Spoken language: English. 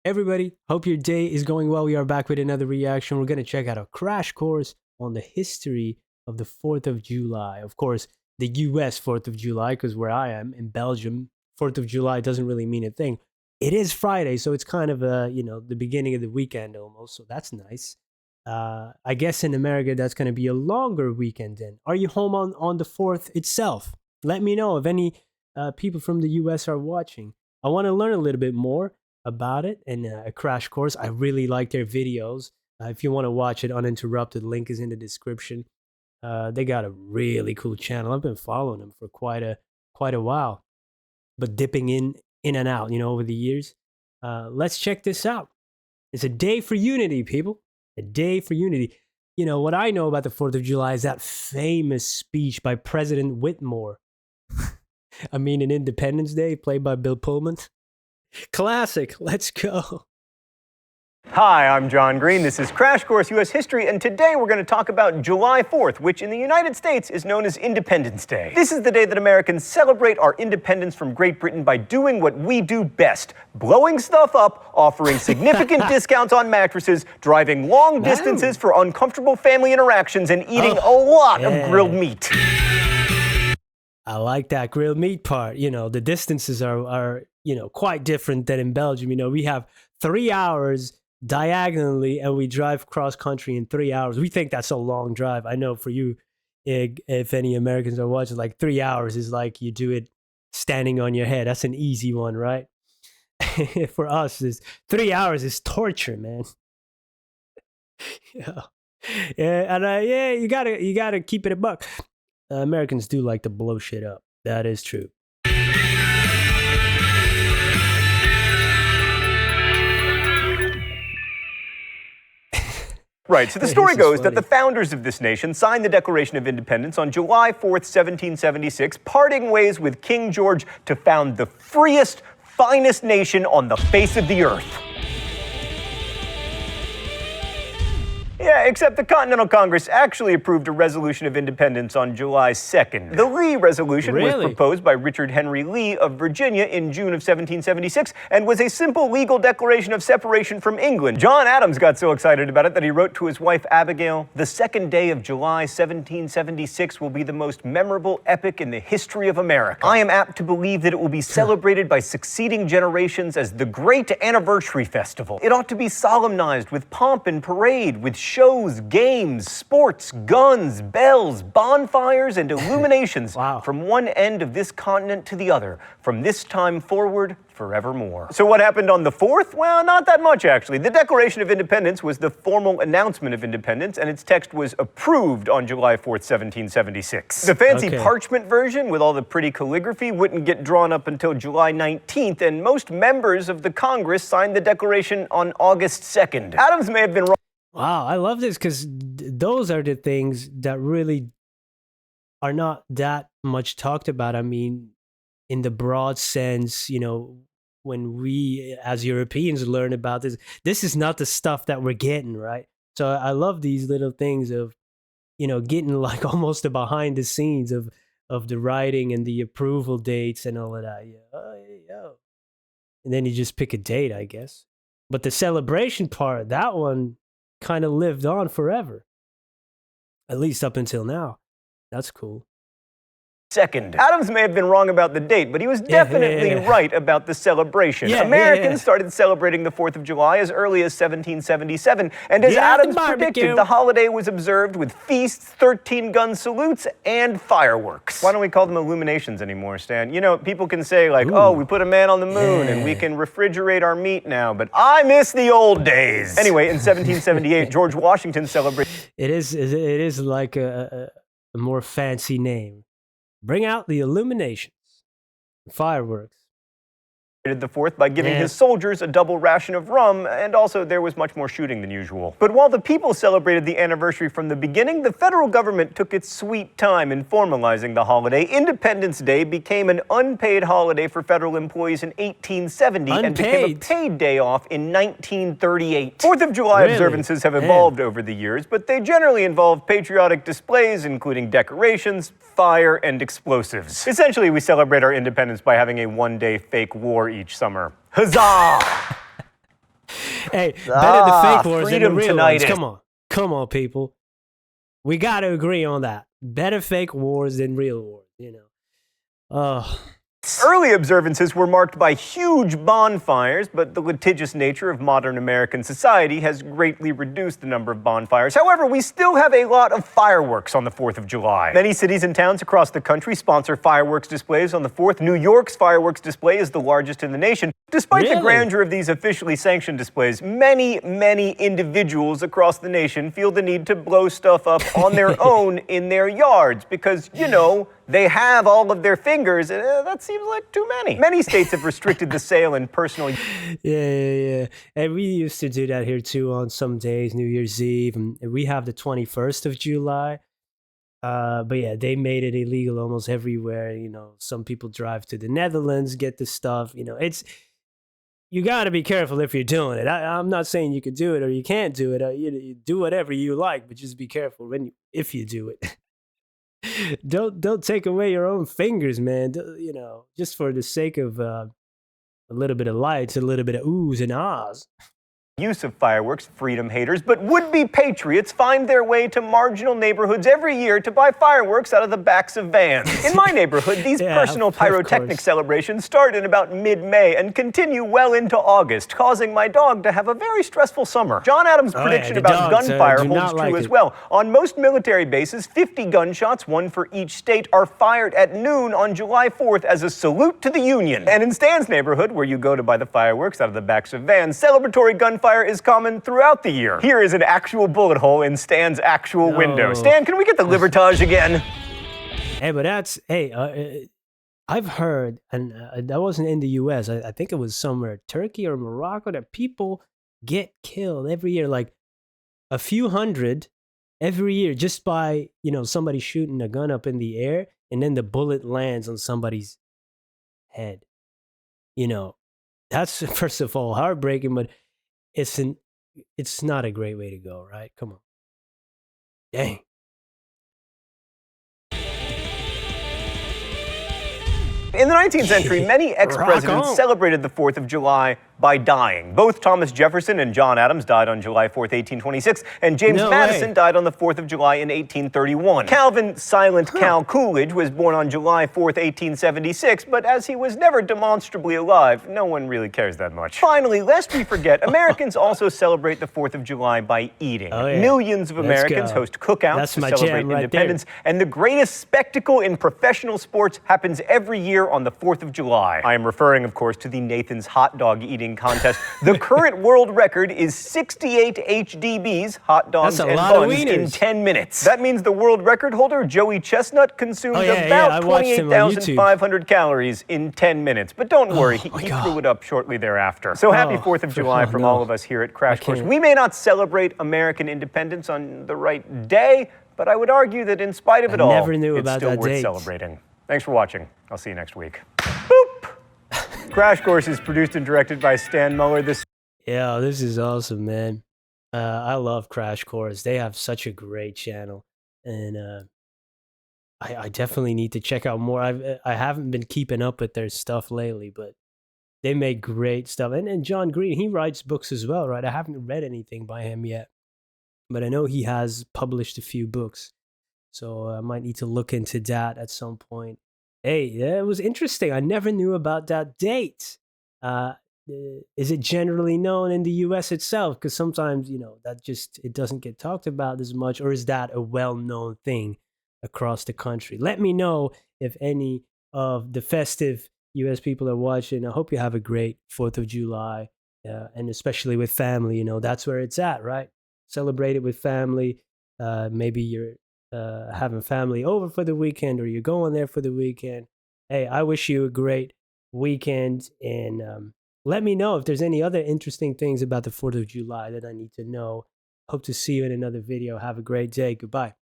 Everybody, hope your day is going well. We are back with another reaction. We're going to check out a crash course on the history of the 4th of July. Of course, the US 4th of July, because where I am in Belgium, 4th of July doesn't really mean a thing. It is Friday, so it's kind of the beginning of the weekend almost. So that's nice. I guess in America, that's going to be a longer weekend then. Are you home on the 4th itself? Let me know if any people from the US are watching. I want to learn a little bit more about it and a crash course. I really like their videos. If you want to watch it uninterrupted, link is in the description. They got a really cool channel. I've been following them for quite a while, but dipping in and out, over the years. Let's check this out. It's a day for unity, people. A day for unity. What I know about the 4th of July is that famous speech by President Whitmore. I mean, an Independence Day played by Bill Pullman. Classic. Let's go. Hi, I'm John Green. This is Crash Course U.S. History, and today we're going to talk about July 4th, which in the United States is known as Independence Day. This is the day that Americans celebrate our independence from Great Britain by doing what we do best: blowing stuff up, offering significant discounts on mattresses, driving long distances for uncomfortable family interactions, and eating a lot of grilled meat. I like that grilled meat part. The distances are quite different than in Belgium. We have 3 hours diagonally and we drive cross country in 3 hours. We think that's a long drive. I know for you, if any Americans are watching, like 3 hours is like you do it standing on your head. That's an easy one, right? For us, 3 hours is torture, man. Yeah. And you gotta keep it a buck. Americans do like to blow shit up. That is true. Right, so the story goes that the founders of this nation signed the Declaration of Independence on July 4th, 1776, parting ways with King George to found the freest, finest nation on the face of the earth. Yeah, except the Continental Congress actually approved a resolution of independence on July 2nd. The Lee Resolution was proposed by Richard Henry Lee of Virginia in June of 1776 and was a simple legal declaration of separation from England. John Adams got so excited about it that he wrote to his wife Abigail, "The second day of July 1776 will be the most memorable epic in the history of America. I am apt to believe that it will be celebrated by succeeding generations as the great anniversary festival. It ought to be solemnized with pomp and parade, with shows, games, sports, guns, bells, bonfires, and illuminations from one end of this continent to the other, from this time forward, forevermore." So what happened on the 4th? Well, not that much, actually. The Declaration of Independence was the formal announcement of independence, and its text was approved on July 4th, 1776. The fancy parchment version with all the pretty calligraphy wouldn't get drawn up until July 19th, and most members of the Congress signed the Declaration on August 2nd. Adams may have been wrong. Wow, I love this because those are the things that really are not that much talked about. I mean, in the broad sense, when we as Europeans learn about this is not the stuff that we're getting, right? So I love these little things of, getting like almost the behind the scenes of the writing and the approval dates and all of that. And then you just pick a date, I guess. But the celebration part, that one kind of lived on forever, at least up until now. That's cool. Second. Adams may have been wrong about the date, but he was definitely right about the celebration. Americans started celebrating the 4th of July as early as 1777, and as Adams predicted, the holiday was observed with feasts, 13-gun salutes, and fireworks. Why don't we call them illuminations anymore, Stan? People can say like, oh, we put a man on the moon and we can refrigerate our meat now, but I miss the old days. Anyway, in 1778, George Washington celebrated... It is like a more fancy name. Bring out the illuminations, fireworks. The 4th by giving his soldiers a double ration of rum, and also there was much more shooting than usual. But while the people celebrated the anniversary from the beginning, the federal government took its sweet time in formalizing the holiday. Independence Day became an unpaid holiday for federal employees in 1870 and became a paid day off in 1938. 4th of July observances have evolved over the years, but they generally involve patriotic displays, including decorations, fire, and explosives. Essentially, we celebrate our independence by having a one-day fake war each summer. Huzzah! Hey, better the fake wars than the freedom real tonight. ones. Come on, people. We got to agree on that. Better fake wars than real wars, you know. Early observances were marked by huge bonfires, but the litigious nature of modern American society has greatly reduced the number of bonfires. However, we still have a lot of fireworks on the 4th of July. Many cities and towns across the country sponsor fireworks displays on the 4th. New York's fireworks display is the largest in the nation. Despite the grandeur of these officially sanctioned displays, many individuals across the nation feel the need to blow stuff up on their own in their yards because, you know, they have all of their fingers, and that seems like too many. Many states have restricted the sale and personal... Yeah. And we used to do that here too on some days, New Year's Eve, and we have the 21st of July. But yeah, they made it illegal almost everywhere. You know, some people drive to the Netherlands, get the stuff. You know, you got to be careful if you're doing it. I'm not saying you could do it or you can't do it. You do whatever you like, but just be careful if you do it. Don't take away your own fingers, man. You know, just for the sake of a little bit of lights, a little bit of oohs and ahs. Use of fireworks, freedom haters, but would-be patriots find their way to marginal neighborhoods every year to buy fireworks out of the backs of vans. In my neighborhood, these personal pyrotechnic celebrations start in about mid-May and continue well into August, causing my dog to have a very stressful summer. John Adams' prediction about gunfire holds true as well. On most military bases, 50 gunshots, one for each state, are fired at noon on July 4th as a salute to the Union. And in Stan's neighborhood, where you go to buy the fireworks out of the backs of vans, celebratory gunfire is common throughout the year. Here is an actual bullet hole in Stan's actual window. Stan, can we get the Libertage again? Hey, but I've heard, and that wasn't in the U.S., I think it was somewhere, Turkey or Morocco, that people get killed every year, like a few hundred every year, just by, you know, somebody shooting a gun up in the air, and then the bullet lands on somebody's head. You know, that's, first of all, heartbreaking, but it's not a great way to go, right? Come on. Dang. In the 19th century, many ex-presidents celebrated the 4th of July by dying. Both Thomas Jefferson and John Adams died on July 4th, 1826, and James Madison died on the 4th of July in 1831. Calvin Silent Cal Coolidge was born on July 4th, 1876, but as he was never demonstrably alive, no one really cares that much. Finally, lest we forget, Americans also celebrate the 4th of July by eating. Millions of Americans host cookouts to celebrate independence, and the greatest spectacle in professional sports happens every year on the 4th of July. I am referring, of course, to the Nathan's hot dog eating contest. The current world record is 68 HDBs, hot dogs and buns, in 10 minutes. That means the world record holder, Joey Chestnut, consumed about 28,500 calories in 10 minutes. But don't worry, he threw it up shortly thereafter. So happy 4th of July from all of us here at Crash Course. We may not celebrate American independence on the right day, but I would argue that in spite of it all, it's still worth celebrating. Thanks for watching. I'll see you next week. Boop! Crash Course is produced and directed by Stan Muller. This is awesome, man. I love Crash Course. They have such a great channel, and I definitely need to check out more. I haven't been keeping up with their stuff lately, but they make great stuff. And John Green, he writes books as well, right? I haven't read anything by him yet, but I know he has published a few books. So I might need to look into that at some point. Hey, it was interesting. I never knew about that date. Is it generally known in the U.S. itself? Because sometimes, you know, it doesn't get talked about as much. Or is that a well-known thing across the country? Let me know if any of the festive U.S. people are watching. I hope you have a great 4th of July, and especially with family. You know, that's where it's at, right? Celebrate it with family. Maybe you're having family over for the weekend, or you're going there for the weekend. Hey, I wish you a great weekend, and let me know if there's any other interesting things about the 4th of July that I need to know. Hope to see you in another video. Have a great day. Goodbye.